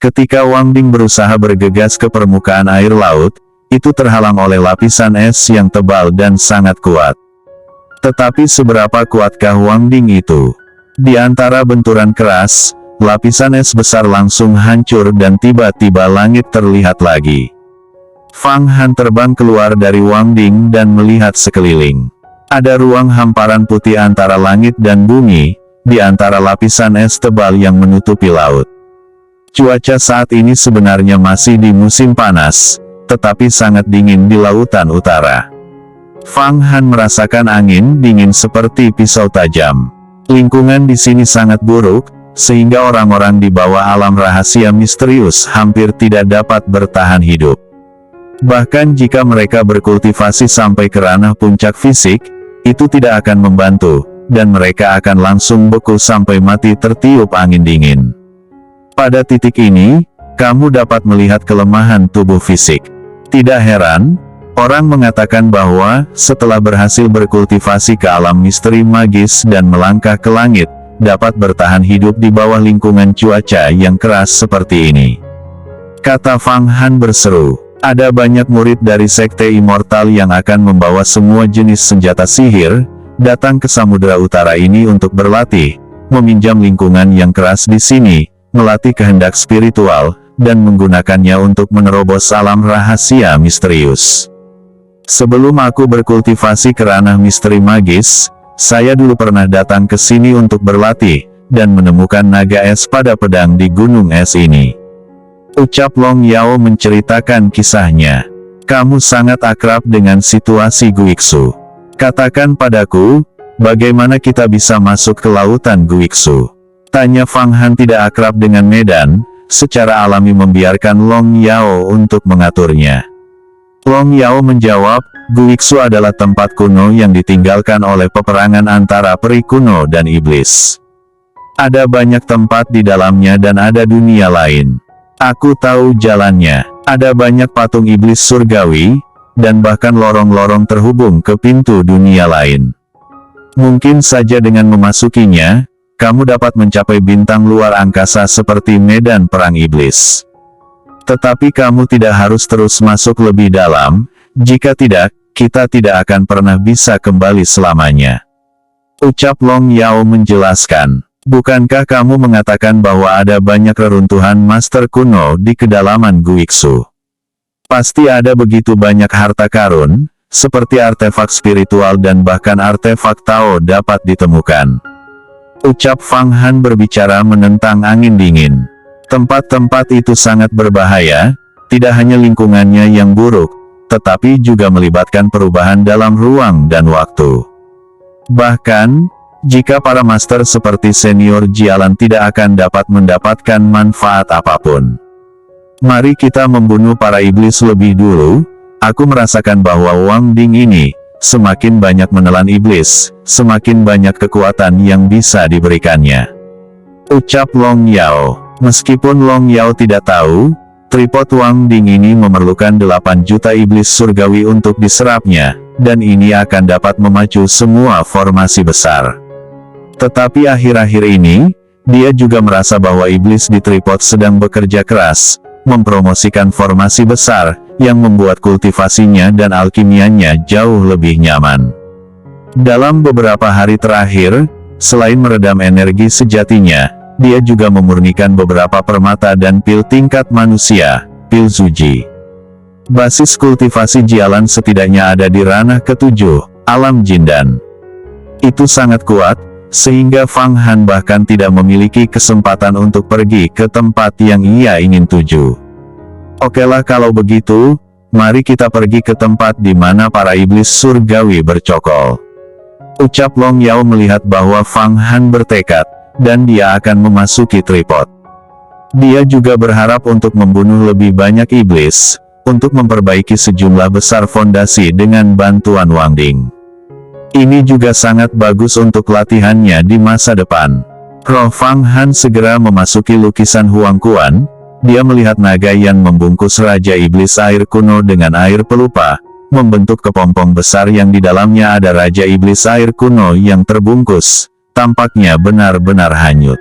Ketika Wang Ding berusaha bergegas ke permukaan air laut, itu terhalang oleh lapisan es yang tebal dan sangat kuat. Tetapi seberapa kuatkah Wang Ding itu? Di antara benturan keras, lapisan es besar langsung hancur dan tiba-tiba langit terlihat lagi. Fang Han terbang keluar dari Wang Ding dan melihat sekeliling. Ada ruang hamparan putih antara langit dan bumi, di antara lapisan es tebal yang menutupi laut. Cuaca saat ini sebenarnya masih di musim panas, tetapi sangat dingin di lautan utara. Fang Han merasakan angin dingin seperti pisau tajam. Lingkungan di sini sangat buruk, sehingga orang-orang di bawah alam rahasia misterius hampir tidak dapat bertahan hidup. Bahkan jika mereka berkultivasi sampai ke ranah puncak fisik, itu tidak akan membantu, dan mereka akan langsung beku sampai mati tertiup angin dingin. Pada titik ini, kamu dapat melihat kelemahan tubuh fisik. Tidak heran, orang mengatakan bahwa, setelah berhasil berkultivasi ke alam misteri magis dan melangkah ke langit, dapat bertahan hidup di bawah lingkungan cuaca yang keras seperti ini. Kata Fang Han berseru. Ada banyak murid dari Sekte Immortal yang akan membawa semua jenis senjata sihir, datang ke Samudra Utara ini untuk berlatih, meminjam lingkungan yang keras di sini, melatih kehendak spiritual, dan menggunakannya untuk menerobos alam rahasia misterius. Sebelum aku berkultivasi ke ranah misteri magis, saya dulu pernah datang ke sini untuk berlatih, dan menemukan naga es pada pedang di gunung es ini. Ucap Long Yao menceritakan kisahnya. Kamu sangat akrab dengan situasi Guiksu. Katakan padaku, bagaimana kita bisa masuk ke lautan Guiksu? Tanya Fang Han tidak akrab dengan medan, secara alami membiarkan Long Yao untuk mengaturnya. Long Yao menjawab, Guiksu adalah tempat kuno yang ditinggalkan oleh peperangan antara peri kuno dan iblis. Ada banyak tempat di dalamnya dan ada dunia lain. Aku tahu jalannya. Ada banyak patung iblis surgawi, dan bahkan lorong-lorong terhubung ke pintu dunia lain. Mungkin saja dengan memasukinya, kamu dapat mencapai bintang luar angkasa seperti medan perang iblis. Tetapi kamu tidak harus terus masuk lebih dalam, jika tidak, kita tidak akan pernah bisa kembali selamanya. Ucap Long Yao menjelaskan. Bukankah kamu mengatakan bahwa ada banyak reruntuhan master kuno di kedalaman Guiksu? Pasti ada begitu banyak harta karun, seperti artefak spiritual dan bahkan artefak Tao dapat ditemukan. Ucap Fang Han berbicara menentang angin dingin. Tempat-tempat itu sangat berbahaya, tidak hanya lingkungannya yang buruk, tetapi juga melibatkan perubahan dalam ruang dan waktu. Bahkan, jika para master seperti senior Jialan tidak akan dapat mendapatkan manfaat apapun. Mari kita membunuh para iblis lebih dulu. Aku merasakan bahwa Wang Ding ini, semakin banyak menelan iblis, semakin banyak kekuatan yang bisa diberikannya. Ucap Long Yao. Meskipun Long Yao tidak tahu, tripod Wang Ding ini memerlukan 8 juta iblis surgawi untuk diserapnya, dan ini akan dapat memacu semua formasi besar. Tetapi akhir-akhir ini, dia juga merasa bahwa iblis di tripod sedang bekerja keras, mempromosikan formasi besar, yang membuat kultivasinya dan alkimianya jauh lebih nyaman. Dalam beberapa hari terakhir, selain meredam energi sejatinya, dia juga memurnikan beberapa permata dan pil tingkat manusia, pil Zuji. Basis kultivasi Jialan setidaknya ada di ranah ke-7, alam Jindan. Itu sangat kuat, sehingga Fang Han bahkan tidak memiliki kesempatan untuk pergi ke tempat yang ia ingin tuju. Okelah kalau begitu, mari kita pergi ke tempat di mana para iblis surgawi bercokol. Ucap Long Yao melihat bahwa Fang Han bertekad, dan dia akan memasuki tripod. Dia juga berharap untuk membunuh lebih banyak iblis, untuk memperbaiki sejumlah besar fondasi dengan bantuan Wang Ding. Ini juga sangat bagus untuk latihannya di masa depan. Roh Fang Han segera memasuki lukisan Huang Kuan. Dia melihat naga yang membungkus Raja Iblis air kuno dengan air pelupa, membentuk kepompong besar yang di dalamnya ada Raja Iblis air kuno yang terbungkus, tampaknya benar-benar hanyut.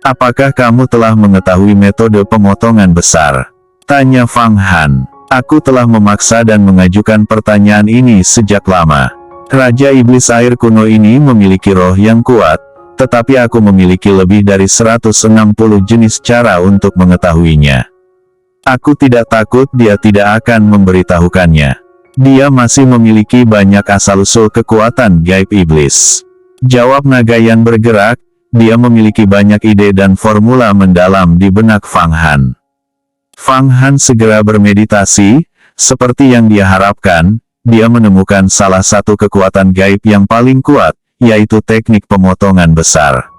Apakah kamu telah mengetahui metode pemotongan besar? Tanya Fang Han. Aku telah memaksa dan mengajukan pertanyaan ini sejak lama. Raja Iblis Air kuno ini memiliki roh yang kuat, tetapi aku memiliki lebih dari 160 jenis cara untuk mengetahuinya. Aku tidak takut dia tidak akan memberitahukannya. Dia masih memiliki banyak asal-usul kekuatan gaib iblis. Jawab naga yang bergerak, dia memiliki banyak ide dan formula mendalam di benak Fang Han. Fang Han segera bermeditasi, seperti yang dia harapkan, dia menemukan salah satu kekuatan gaib yang paling kuat, yaitu teknik pemotongan besar.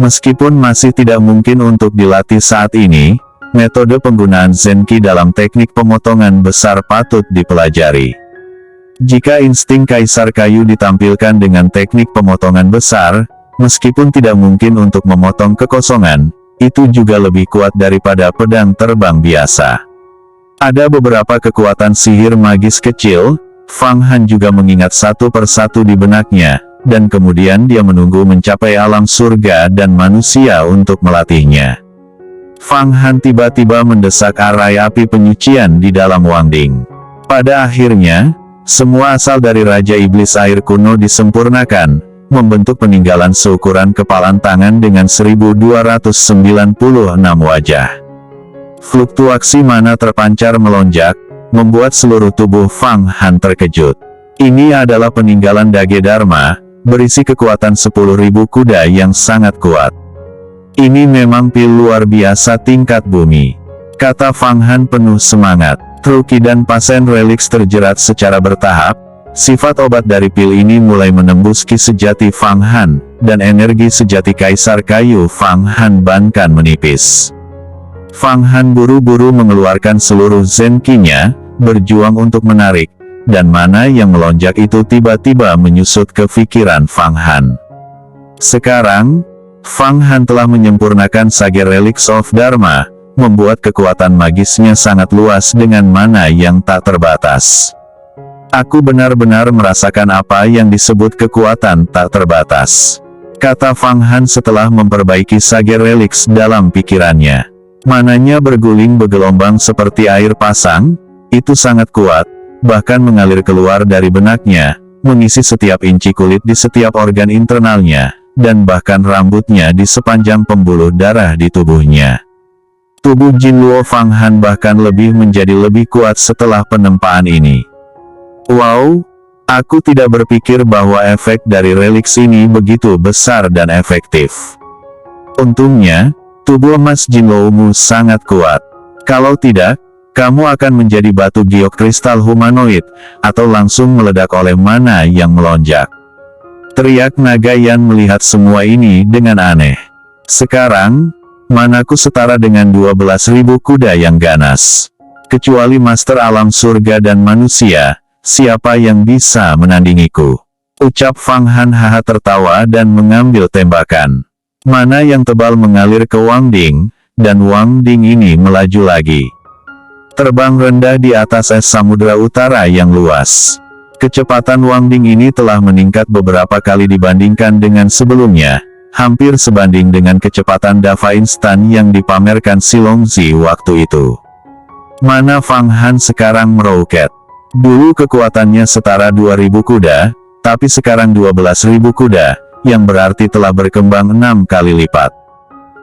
Meskipun masih tidak mungkin untuk dilatih saat ini, metode penggunaan Zenki dalam teknik pemotongan besar patut dipelajari. Jika insting kaisar kayu ditampilkan dengan teknik pemotongan besar, meskipun tidak mungkin untuk memotong kekosongan, itu juga lebih kuat daripada pedang terbang biasa. Ada beberapa kekuatan sihir magis kecil, Fang Han juga mengingat satu persatu di benaknya, dan kemudian dia menunggu mencapai alam surga dan manusia untuk melatihnya. Fang Han tiba-tiba mendesak arai api penyucian di dalam Wangding. Pada akhirnya, semua asal dari Raja Iblis Air kuno disempurnakan, membentuk peninggalan seukuran kepalan tangan dengan 1296 wajah. Fluktuaksi mana terpancar melonjak, membuat seluruh tubuh Fang Han terkejut. Ini adalah peninggalan Dage Dharma, berisi kekuatan 10.000 kuda yang sangat kuat. Ini memang pil luar biasa tingkat bumi, kata Fang Han penuh semangat. Truki dan pasen reliks terjerat secara bertahap. Sifat obat dari pil ini mulai menembus ki sejati Fang Han, dan energi sejati kaisar kayu Fang Han bahkan menipis. Fang Han buru-buru mengeluarkan seluruh Zenki-nya, berjuang untuk menarik, dan mana yang melonjak itu tiba-tiba menyusut ke pikiran Fang Han. Sekarang, Fang Han telah menyempurnakan Sage Relics of Dharma, membuat kekuatan magisnya sangat luas dengan mana yang tak terbatas. Aku benar-benar merasakan apa yang disebut kekuatan tak terbatas, kata Fang Han setelah memperbaiki Sage Relics dalam pikirannya. Mananya berguling bergelombang seperti air pasang, itu sangat kuat, bahkan mengalir keluar dari benaknya, mengisi setiap inci kulit di setiap organ internalnya, dan bahkan rambutnya di sepanjang pembuluh darah di tubuhnya. Tubuh Jin Luo Fang Han bahkan menjadi lebih kuat setelah penempaan ini. Wow, aku tidak berpikir bahwa efek dari reliks ini begitu besar dan efektif. Untungnya, tubuh emas Jin Luo-mu sangat kuat. Kalau tidak, kamu akan menjadi batu giok kristal humanoid, atau langsung meledak oleh mana yang melonjak. Teriak naga Yan melihat semua ini dengan aneh. Sekarang, manaku setara dengan 12.000 kuda yang ganas. Kecuali Master Alam Surga dan Manusia, siapa yang bisa menandingiku? Ucap Fang Han haha tertawa dan mengambil tembakan. Mana yang tebal mengalir ke Wangding, dan Wangding ini melaju lagi. Terbang rendah di atas es samudera utara yang luas. Kecepatan Wangding ini telah meningkat beberapa kali dibandingkan dengan sebelumnya, hampir sebanding dengan kecepatan Dava instan yang dipamerkan Silongzi waktu itu. Mana Fang Han sekarang meroket. Dulu kekuatannya setara 2.000 kuda, tapi sekarang 12.000 kuda, yang berarti telah berkembang 6 kali lipat.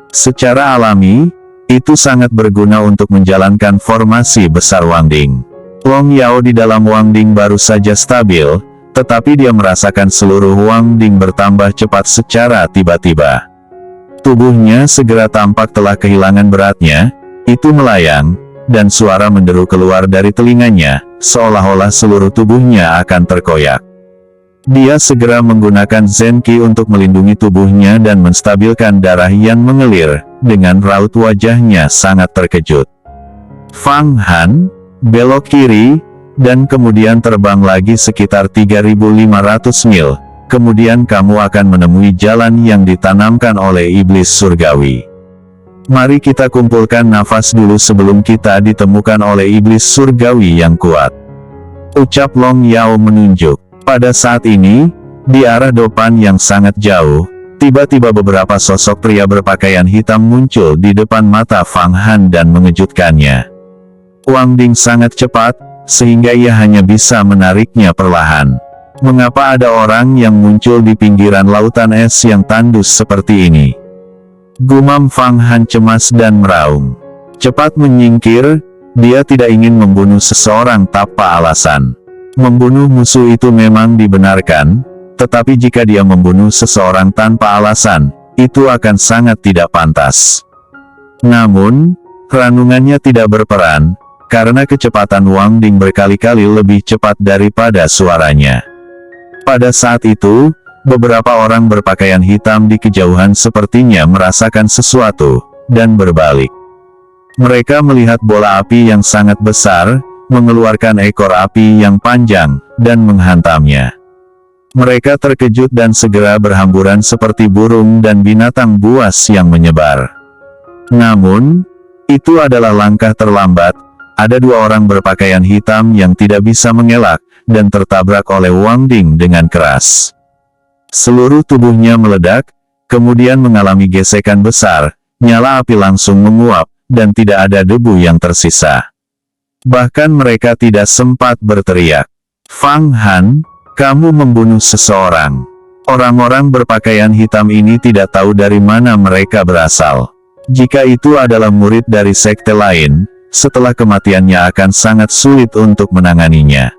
Secara alami, itu sangat berguna untuk menjalankan formasi besar Wangding. Long Yao di dalam Wangding baru saja stabil, tetapi dia merasakan seluruh Wangding bertambah cepat secara tiba-tiba. Tubuhnya segera tampak telah kehilangan beratnya, itu melayang, dan suara menderu keluar dari telinganya, seolah-olah seluruh tubuhnya akan terkoyak. Dia segera menggunakan Zenki untuk melindungi tubuhnya dan menstabilkan darah yang mengalir, dengan raut wajahnya sangat terkejut. Fang Han, belok kiri, dan kemudian terbang lagi sekitar 3.500 mil, kemudian kamu akan menemui jalan yang ditanamkan oleh iblis surgawi. Mari kita kumpulkan nafas dulu sebelum kita ditemukan oleh iblis surgawi yang kuat. Ucap Long Yao menunjuk. Pada saat ini, di arah depan yang sangat jauh, Tiba-tiba beberapa sosok pria berpakaian hitam muncul di depan mata Fang Han dan mengejutkannya. Wang Ding sangat cepat, sehingga ia hanya bisa menariknya perlahan. Mengapa ada orang yang muncul di pinggiran lautan es yang tandus seperti ini? Gumam Fang Han cemas dan meraung. Cepat menyingkir, dia tidak ingin membunuh seseorang tanpa alasan. Membunuh musuh itu memang dibenarkan, tetapi jika dia membunuh seseorang tanpa alasan, itu akan sangat tidak pantas. Namun, renungannya tidak berperan, karena kecepatan Wang Ding berkali-kali lebih cepat daripada suaranya. Pada saat itu, beberapa orang berpakaian hitam di kejauhan sepertinya merasakan sesuatu, dan berbalik. Mereka melihat bola api yang sangat besar, mengeluarkan ekor api yang panjang, dan menghantamnya. Mereka terkejut dan segera berhamburan seperti burung dan binatang buas yang menyebar. Namun, itu adalah langkah terlambat. Ada dua orang berpakaian hitam yang tidak bisa mengelak, dan tertabrak oleh Wang Ding dengan keras. Seluruh tubuhnya meledak, kemudian mengalami gesekan besar, nyala api langsung menguap, dan tidak ada debu yang tersisa. Bahkan mereka tidak sempat berteriak. Fang Han, kamu membunuh seseorang. Orang-orang berpakaian hitam ini tidak tahu dari mana mereka berasal. Jika itu adalah murid dari sekte lain, setelah kematiannya akan sangat sulit untuk menanganinya.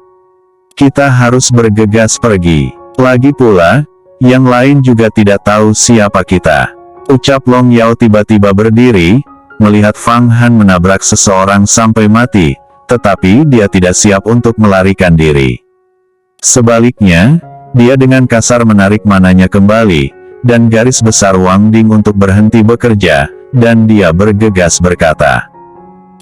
Kita harus bergegas pergi. Lagi pula, yang lain juga tidak tahu siapa kita. Ucap Long Yao tiba-tiba berdiri, melihat Fang Han menabrak seseorang sampai mati, tetapi dia tidak siap untuk melarikan diri. Sebaliknya, dia dengan kasar menarik mananya kembali, dan garis besar Wang Ding untuk berhenti bekerja, dan dia bergegas berkata.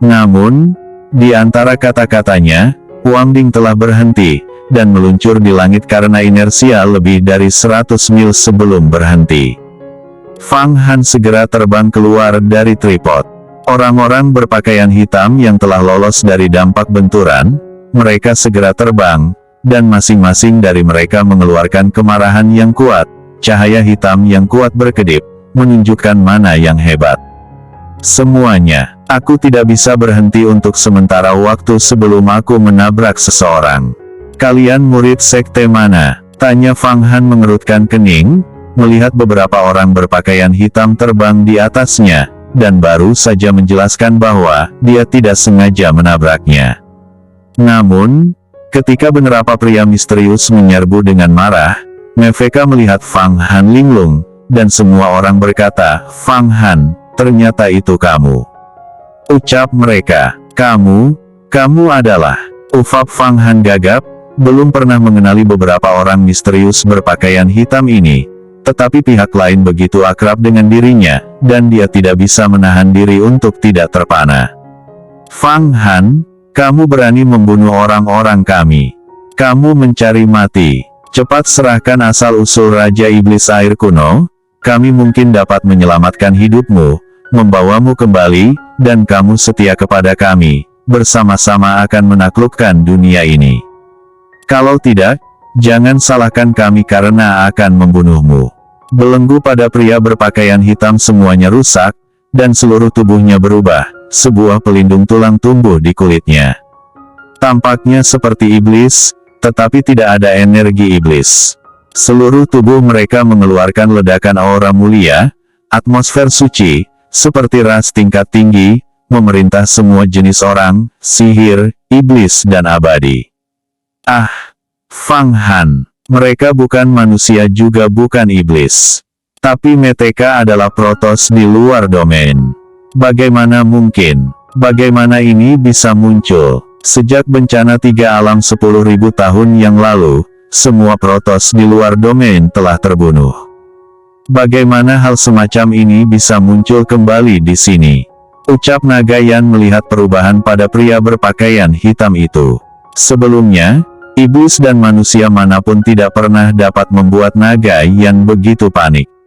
Namun, di antara kata-katanya, Wang Ding telah berhenti, dan meluncur di langit karena inersia lebih dari 100 mil sebelum berhenti. Fang Han segera terbang keluar dari tripod. Orang-orang berpakaian hitam yang telah lolos dari dampak benturan, mereka segera terbang, dan masing-masing dari mereka mengeluarkan kemarahan yang kuat. Cahaya hitam yang kuat berkedip, menunjukkan mana yang hebat. Semuanya, aku tidak bisa berhenti untuk sementara waktu sebelum aku menabrak seseorang. Kalian murid sekte mana? Tanya Fang Han mengerutkan kening, melihat beberapa orang berpakaian hitam terbang di atasnya, dan baru saja menjelaskan bahwa dia tidak sengaja menabraknya. Namun, ketika beberapa pria misterius menyerbu dengan marah, mereka melihat Fang Han linglung, dan semua orang berkata, Fang Han, ternyata itu kamu. Ucap mereka, kamu adalah. Ufap Fang Han gagap, belum pernah mengenali beberapa orang misterius berpakaian hitam ini, tetapi pihak lain begitu akrab dengan dirinya, dan dia tidak bisa menahan diri untuk tidak terpana. Fang Han, kamu berani membunuh orang-orang kami. Kamu mencari mati. Cepat serahkan asal-usul Raja Iblis Air kuno, kami mungkin dapat menyelamatkan hidupmu, membawamu kembali, dan kamu setia kepada kami, bersama-sama akan menaklukkan dunia ini. Kalau tidak, jangan salahkan kami karena akan membunuhmu. Belenggu pada pria berpakaian hitam semuanya rusak, dan seluruh tubuhnya berubah, sebuah pelindung tulang tumbuh di kulitnya. Tampaknya seperti iblis, tetapi tidak ada energi iblis. Seluruh tubuh mereka mengeluarkan ledakan aura mulia, atmosfer suci, seperti ras tingkat tinggi, memerintah semua jenis orang, sihir, iblis dan abadi. Ah, Fang Han, mereka bukan manusia juga bukan iblis. Tapi mereka adalah protos di luar domain. Bagaimana mungkin? Bagaimana ini bisa muncul? Sejak bencana 3 alam 10.000 tahun yang lalu, semua protos di luar domain telah terbunuh. Bagaimana hal semacam ini bisa muncul kembali di sini? Ucap Nagayan melihat perubahan pada pria berpakaian hitam itu. Sebelumnya, iblis dan manusia manapun tidak pernah dapat membuat Nagayan begitu panik.